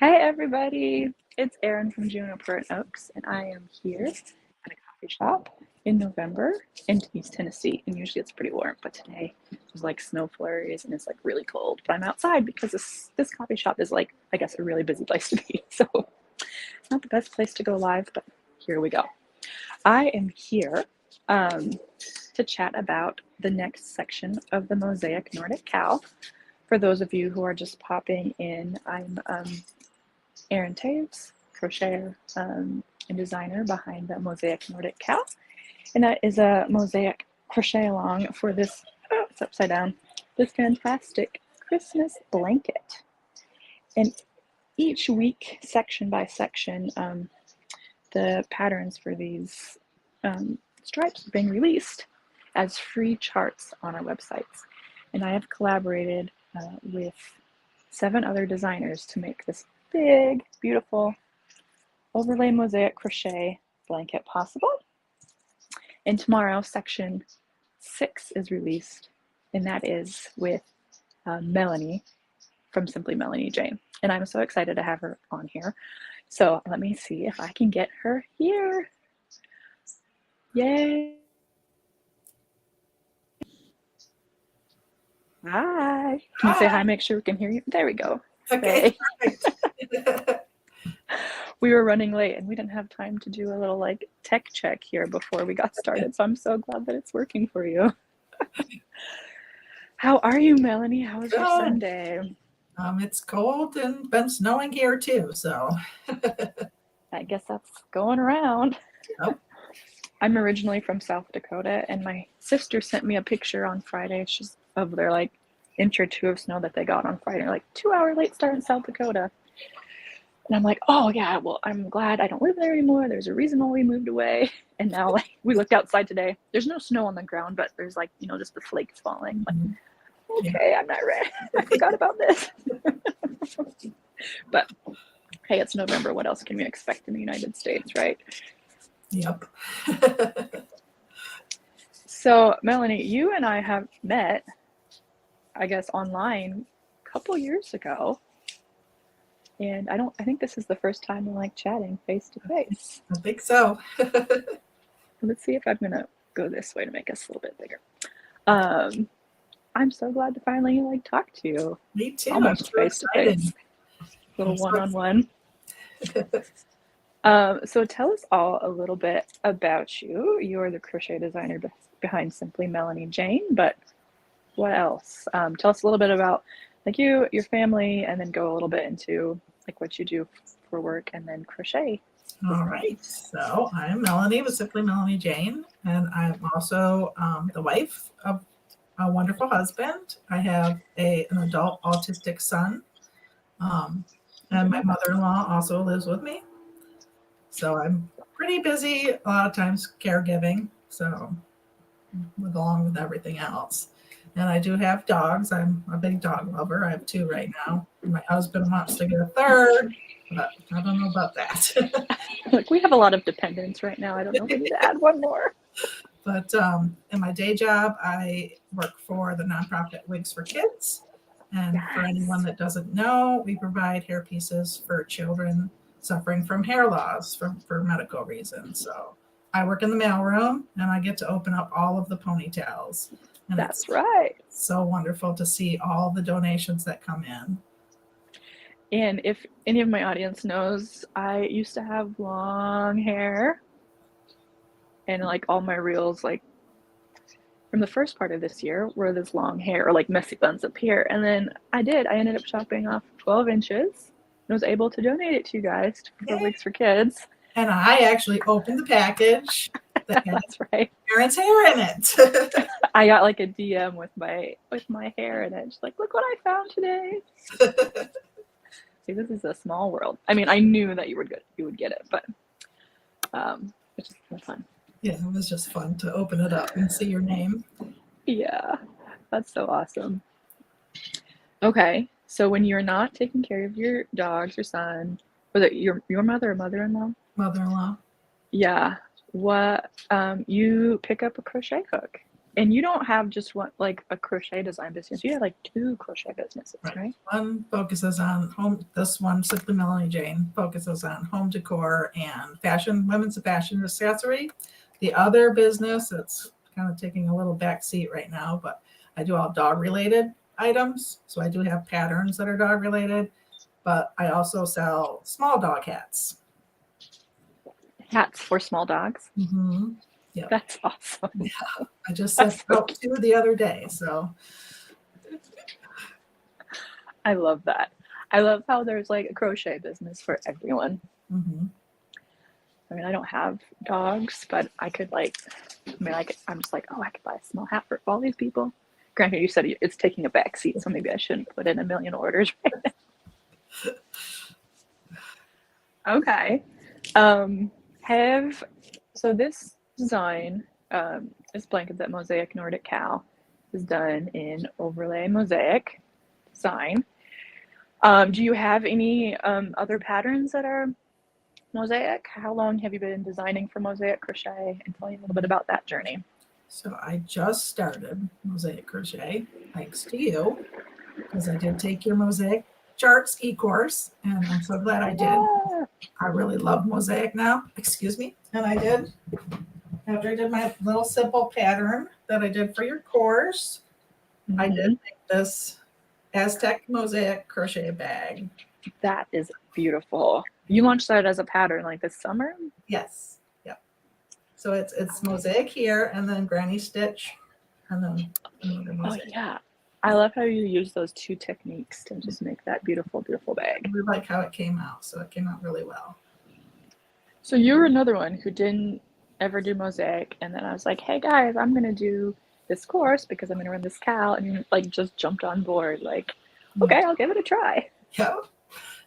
Hey everybody, it's Erin from Juniper and Oaks, and I am here at a coffee shop in November in East Tennessee. And usually it's pretty warm, but today there's like snow flurries and it's like really cold. But I'm outside because this coffee shop is like, I guess, a really busy place to be. So it's not the best place to go live, but here we go. I am here um, to chat about the next section of the Mosaic Nordic cowl. For those of you who are just popping in, I'm Erin Taves, crocheter and designer behind the Mosaic Nordic cowl. And that is a mosaic crochet along for this, oh, it's upside down, this fantastic Christmas blanket. And each week, section by section, the patterns for these stripes are being released as free charts on our websites. And I have collaborated with 7 other designers to make this big, beautiful overlay mosaic crochet blanket possible. And tomorrow, section 6 is released, and that is with Melanie from Simply Melanie Jane. And I'm so excited to have her on here. So let me see if I can get her here. Yay! Hi. Can you say hi? Make sure we can hear you. There we go. Okay. We were running late and we didn't have time to do a little like tech check here before we got started. So I'm so glad that it's working for you. How are you, Melanie? How was your Sunday? It's cold and been snowing here too, so I guess that's going around. Yep. I'm originally from South Dakota, and my sister sent me a picture on Friday. She's of their like inch or 2 of snow that they got on Friday, like 2-hour late start in South Dakota. And I'm like, oh yeah, well, I'm glad I don't live there anymore. There's a reason why we moved away. And now like we looked outside today. There's no snow on the ground, but there's like, just the flakes falling. Like, okay, I'm not ready. I forgot about this. But hey, it's November. What else can we expect in the United States, right? Yep. So Melanie, you and I have met, I guess, online a couple years ago. And I think this is the first time we're like chatting face to face. I think so. Let's see if I'm gonna go this way to make us a little bit bigger. I'm so glad to finally like talk to you. Me too. Almost face to face. Little one-on-one. So tell us all a little bit about you. You're the crochet designer behind Simply Melanie Jane, but what else? Tell us a little bit about like you, your family, and then go a little bit into like what you do for work and then crochet. All right. So I'm Melanie with Simply Melanie Jane, and I'm also the wife of a wonderful husband. I have an adult autistic son, and my mother-in-law also lives with me. So I'm pretty busy a lot of times caregiving, so along with everything else. And I do have dogs. I'm a big dog lover. I have 2 right now. My husband wants to get a 3rd, but I don't know about that. Like we have a lot of dependents right now. I don't know if we need to add one more. But in my day job, I work for the nonprofit Wigs for Kids. And for anyone that doesn't know, we provide hair pieces for children suffering from hair loss for medical reasons. So I work in the mailroom and I get to open up all of the ponytails. And that's right. It's so wonderful to see all the donations that come in. And if any of my audience knows, I used to have long hair. And like all my reels, like from the first part of this year, were this long hair or like messy buns up here. And then I ended up chopping off 12 inches and was able to donate it to you guys for Wigs for Kids. And I actually opened the package. That's right. Erin's hair in it. I got like a DM with my hair in it. Just like, look what I found today. See, this is a small world. I mean, I knew that you would get it, but it's just kind of fun. Yeah, it was just fun to open it up and see your name. Yeah, that's so awesome. Okay, so when you're not taking care of your dogs, your son, was it your mother or mother-in-law? Mother-in-law. Yeah. What you pick up a crochet hook And you don't have just one, like a crochet design business. You have like 2 crochet businesses, right? One focuses on home. This one, Simply Melanie Jane, focuses on home decor and fashion, women's fashion accessory. The other business, it's kind of taking a little back seat right now, but I do all dog related items. So I do have patterns that are dog related, but I also sell small dog hats. Hats for small dogs. Mm-hmm. Yep. That's awesome. Yeah, I just sent out 2 the other day. So I love that. I love how there's like a crochet business for everyone. mm-hmm. I mean, I don't have dogs, but I could like, I'm just like, oh, I could buy a small hat for all these people. Granted, you said it's taking a back seat, so maybe I shouldn't put in a million orders right now. Okay. So this design, this blanket that Mosaic Nordic Cow is done in overlay Mosaic design. Do you have any other patterns that are Mosaic? How long have you been designing for Mosaic Crochet? And tell me a little bit about that journey. So I just started Mosaic Crochet, thanks to you, because I did take your Mosaic Charts e-course, and I'm so glad I did. I really love Mosaic now, excuse me, and I did. After I did my little simple pattern that I did for your course, Mm-hmm. I did make this Aztec Mosaic crochet bag. That is beautiful. You launched that as a pattern like this summer? Yes. Yep. So it's Mosaic here, and then granny stitch, and then another Mosaic. Oh yeah. I love how you use those 2 techniques to just make that beautiful, beautiful bag. We like how it came out. So it came out really well. So you're another one who didn't ever do Mosaic, and then I was like, hey guys, I'm gonna do this course because I'm gonna run this Cal, and you like just jumped on board like, okay, I'll give it a try. Yeah.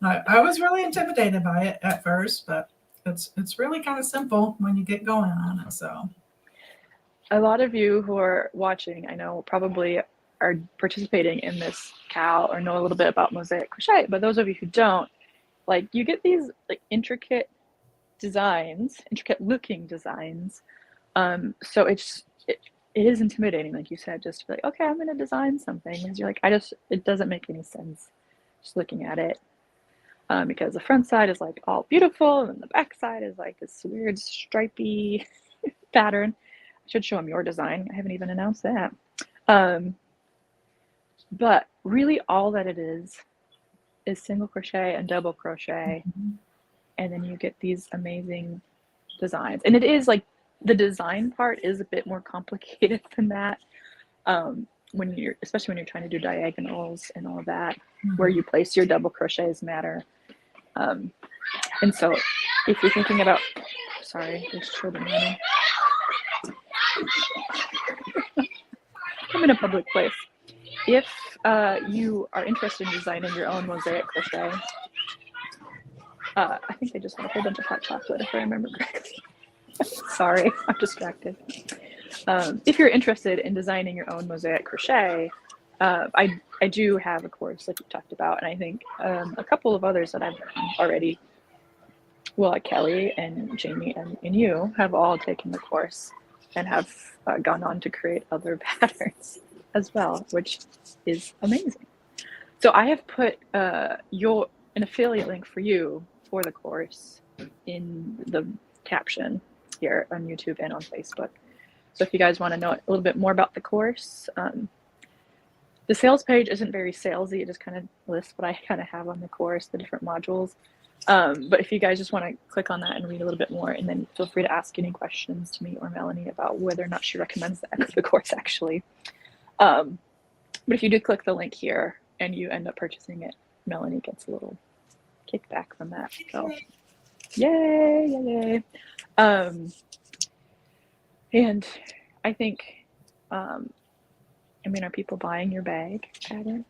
I was really intimidated by it at first, but it's really kind of simple when you get going on it. So a lot of you who are watching, I know, probably are participating in this Cal or know a little bit about Mosaic Crochet, but those of you who don't, like, you get these like intricate designs, intricate looking designs. So it is intimidating, like you said, just to be like, okay, I'm gonna design something, because you're like, it doesn't make any sense just looking at it. Because the front side is like all beautiful, and then the back side is like this weird stripy pattern. I should show them your design. I haven't even announced that. But really all that it is single crochet and double crochet. Mm-hmm. And then you get these amazing designs. And it is like, the design part is a bit more complicated than that. Especially when you're trying to do diagonals and all of that, mm-hmm. where you place your double crochets matter. And so if you're thinking about, sorry, there's children running. I'm in a public place. If you are interested in designing your own Mosaic crochet, I think they just had a whole bunch of hot chocolate, if I remember correctly. Sorry, I'm distracted. If you're interested in designing your own Mosaic crochet, I do have a course like you talked about, and I think a couple of others that I've already, well, like Kelly and Jamie and you have all taken the course and have gone on to create other patterns as well, which is amazing. So I have put an affiliate link for you for the course in the caption here on YouTube and on Facebook. So if you guys want to know a little bit more about the course, the sales page isn't very salesy. It just kind of lists what I kind of have on the course, the different modules. But if you guys just want to click on that and read a little bit more, and then feel free to ask any questions to me or Melanie about whether or not she recommends the course actually. But if you do click the link here and you end up purchasing it, Melanie gets a little kickback from that. So yay. And I think, are people buying your bag pattern?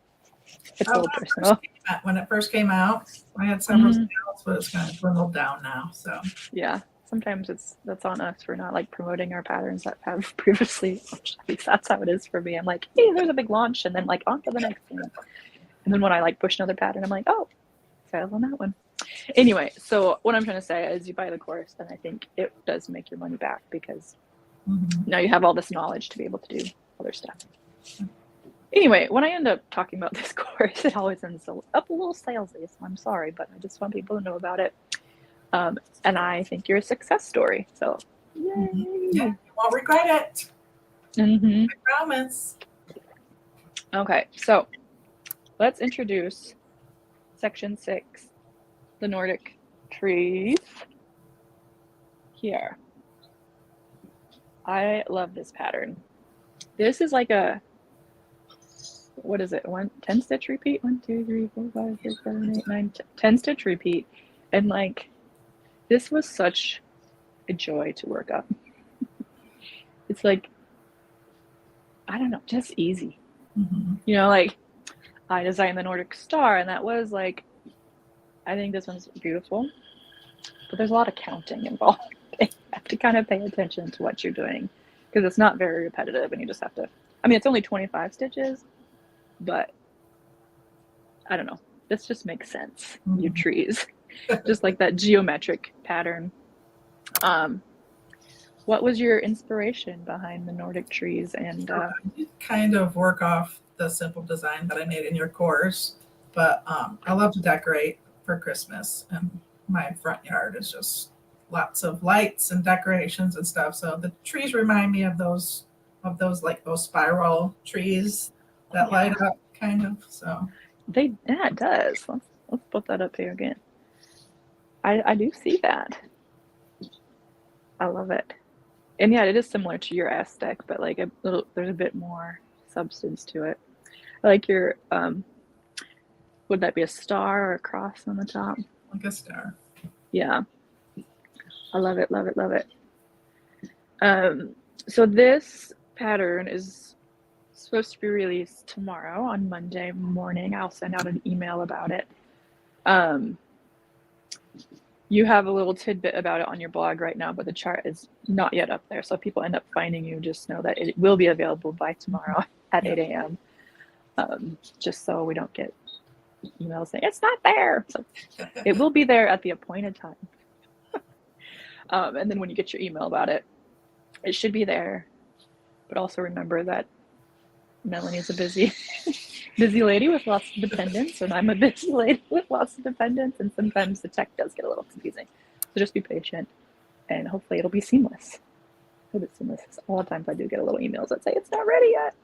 It's a little personal. When it first came out, I had several sales, but it's kind of dwindled down now. So yeah, sometimes that's on us for not like promoting our patterns that have previously. At least that's how it is for me. I'm like, hey, there's a big launch, and then like on to the next one. And then when I like push another pattern, I'm like, oh, sales on that one. Anyway, so what I'm trying to say is you buy the course, and I think it does make your money back, because Now you have all this knowledge to be able to do other stuff. Anyway, when I end up talking about this course, it always ends up a little salesy, so I'm sorry, but I just want people to know about it. And I think you're a success story, so yay! Yeah, you won't regret it. I promise. Okay, so let's introduce section 6, the Nordic trees. Here. I love this pattern. This is like a, what is it? 10 stitch repeat? 1, 2, 3, 4, 5, 6, 7, 8, 9, 10 stitch repeat. And like, this was such a joy to work up. It's like, I don't know, just easy. You know, like I designed the Nordic star, and that was like, I think this one's beautiful, but there's a lot of counting involved. You have to kind of pay attention to what you're doing because it's not very repetitive, and you just have to, I mean, it's only 25 stitches, but I don't know. This just makes sense. You trees, just like that geometric pattern. What was your inspiration behind the Nordic trees? And you kind of work off the simple design that I made in your course, but I love to decorate for Christmas, and my front yard is just lots of lights and decorations and stuff. So the trees remind me of those like those spiral trees that light up, kind of. So yeah, it does. Let's put that up here again. I do see that. I love it. And yeah, it is similar to your Aztec, but like there's a bit more substance to it. I like your, would that be a star or a cross on the top? Like a star. Yeah. I love it, love it, love it. So this pattern is supposed to be released tomorrow on Monday morning. I'll send out an email about it. You have a little tidbit about it on your blog right now, but the chart is not yet up there. So if people end up finding you, just know that it will be available by tomorrow at 8 a.m. Just so we don't get emails saying it's not there. So it will be there at the appointed time. And then when you get your email about it, it should be there. But also remember that Melanie is a busy lady with lots of dependents, and I'm a busy lady with lots of dependents, and sometimes the tech does get a little confusing. So just be patient, and hopefully it'll be seamless. I hope it's seamless. A lot of times I do get a little emails that say it's not ready yet.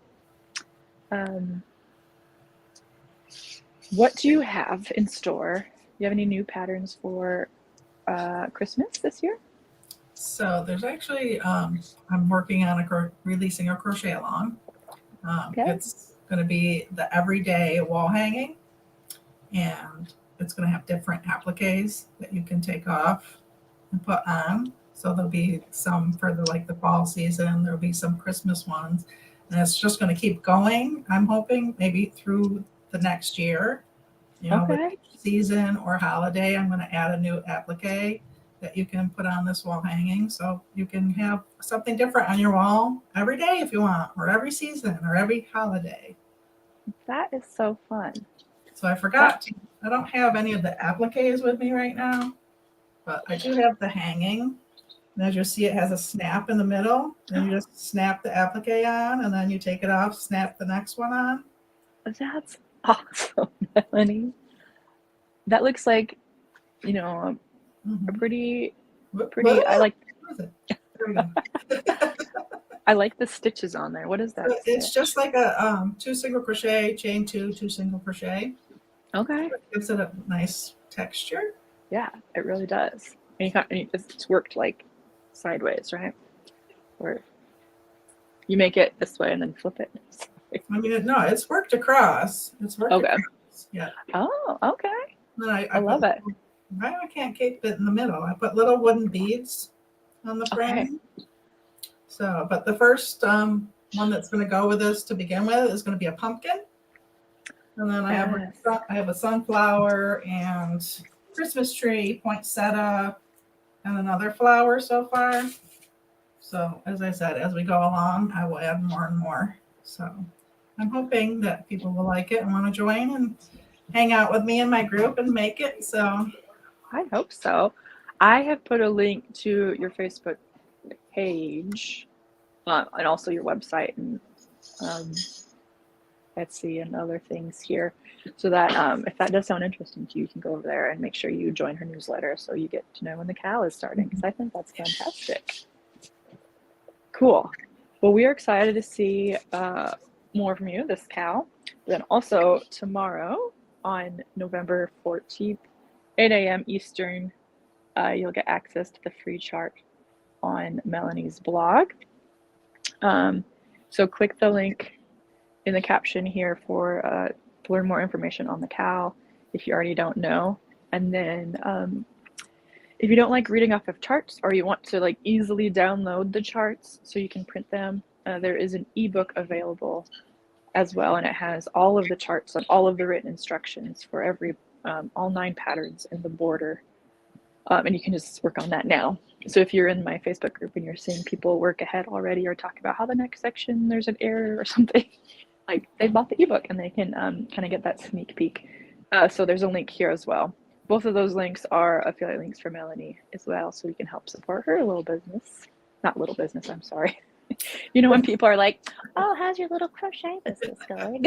What do you have in store? Do you have any new patterns for Christmas this year? So there's actually, I'm working on releasing a crochet along. It's going to be the everyday wall hanging, and it's going to have different appliques that you can take off and put on. So there'll be some for the fall season. There'll be some Christmas ones, and it's just going to keep going. I'm hoping maybe through the next year, with each season or holiday, I'm going to add a new applique that you can put on this wall hanging, so you can have something different on your wall every day if you want, or every season, or every holiday. That is so fun. So I forgot, I don't have any of the appliques with me right now, but I do have the hanging. And as you see, it has a snap in the middle. Then you just snap the applique on, and then you take it off, snap the next one on. That's awesome, Melanie. That looks like, a pretty. I like. I like the stitches on there. What is that? It's stitch? just like a 2 single crochet, chain 2, 2 single crochet. Okay. So it gives it a nice texture. Yeah, it really does. And it's worked like sideways, right? Or you make it this way and then flip it. I mean, no, it's worked across. It's worked across. Yeah. Oh, okay. Then I love it. I can't keep it in the middle. I put little wooden beads on the frame. Okay. So, but the first one that's going to go with this to begin with is going to be a pumpkin. And then I have a sunflower and Christmas tree, poinsettia, and another flower so far. So, as I said, as we go along, I will add more and more. So, I'm hoping that people will like it and want to join and hang out with me in my group and make it. So, I hope so. I have put a link to your Facebook page and also your website and Etsy and other things here, so that if that does sound interesting to you, you can go over there and make sure you join her newsletter so you get to know when the cow is starting, because I think that's fantastic. Cool. Well, we are excited to see more from you, this cow. Then also tomorrow on November 14th, 8 a.m. Eastern, you'll get access to the free chart on Melanie's blog. So click the link in the caption here for to learn more information on the cow if you already don't know. And then if you don't like reading off of charts, or you want to like easily download the charts so you can print them, there is an ebook available as well, and it has all of the charts and all of the written instructions for every all 9 patterns in the border, and you can just work on that now. So if you're in my Facebook group and you're seeing people work ahead already or talk about how the next section there's an error or something, like they bought the ebook and they can kind of get that sneak peek. So there's a link here as well. Both of those links are affiliate links for Melanie as well, so we can help support her little business. Not little business, I'm sorry. You know, when people are like, oh, how's your little crochet business going?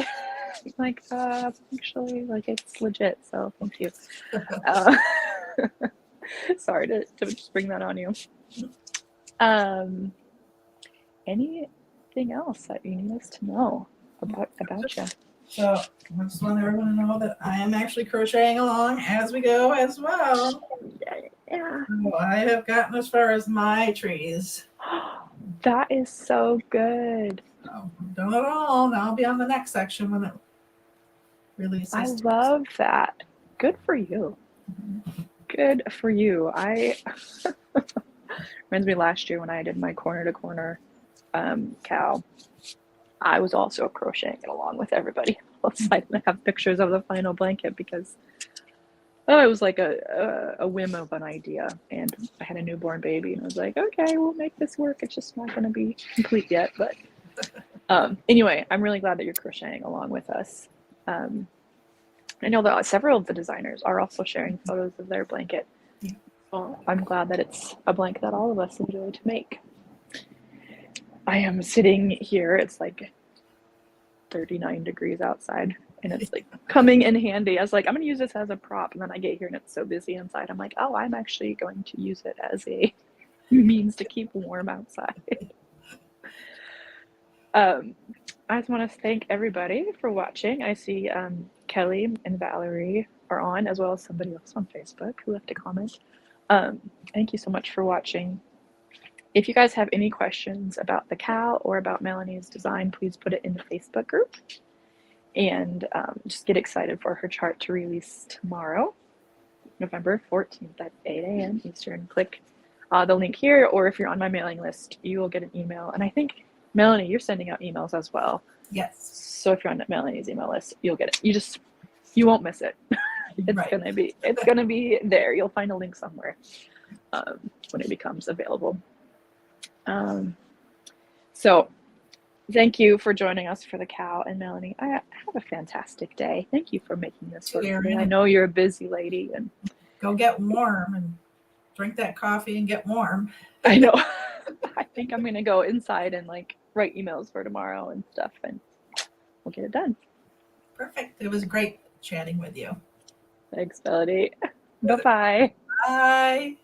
Like, actually, like, it's legit, so thank you. Sorry to just bring that on you. Anything else that you need us to know about you? So I just want everyone to know that I am actually crocheting along as we go as well. Yeah. So I have gotten as far as my trees. That is so good. So I've done it all. Now I'll be on the next section when it releases. I love that. Good for you. Good for you. Reminds me last year when I did my corner to corner cow. I was also crocheting it along with everybody else. I didn't have pictures of the final blanket because it was like a whim of an idea, and I had a newborn baby, and I was like, okay, we'll make this work. It's just not going to be complete yet, but anyway, I'm really glad that you're crocheting along with us. I know that several of the designers are also sharing photos of their blanket. So I'm glad that it's a blanket that all of us enjoy to make. I am sitting here, it's like 39 degrees outside, and it's like coming in handy. I was like, I'm gonna use this as a prop, and then I get here and it's so busy inside. I'm like, oh, I'm actually going to use it as a means to keep warm outside. I just want to thank everybody for watching. I see Kelly and Valerie are on, as well as somebody else on Facebook who left a comment. Thank you so much for watching. If you guys have any questions about the cow or about Melanie's design, please put it in the Facebook group. And just get excited for her chart to release tomorrow, November 14th at 8 a.m. Eastern. Click the link here, or if you're on my mailing list, you will get an email. And I think, Melanie, you're sending out emails as well. Yes. So if you're on Melanie's email list, you'll get it. You won't miss it. It's gonna be there. You'll find a link somewhere when it becomes available. So thank you for joining us for the cow, and Melanie, I have a fantastic day. Thank you for making this work for me. I know you're a busy lady, and go get warm and drink that coffee and get warm. I know. I think I'm gonna go inside and like write emails for tomorrow and stuff, and we'll get it done. Perfect. It was great chatting with you. Thanks, Melanie. Bye-bye. Bye.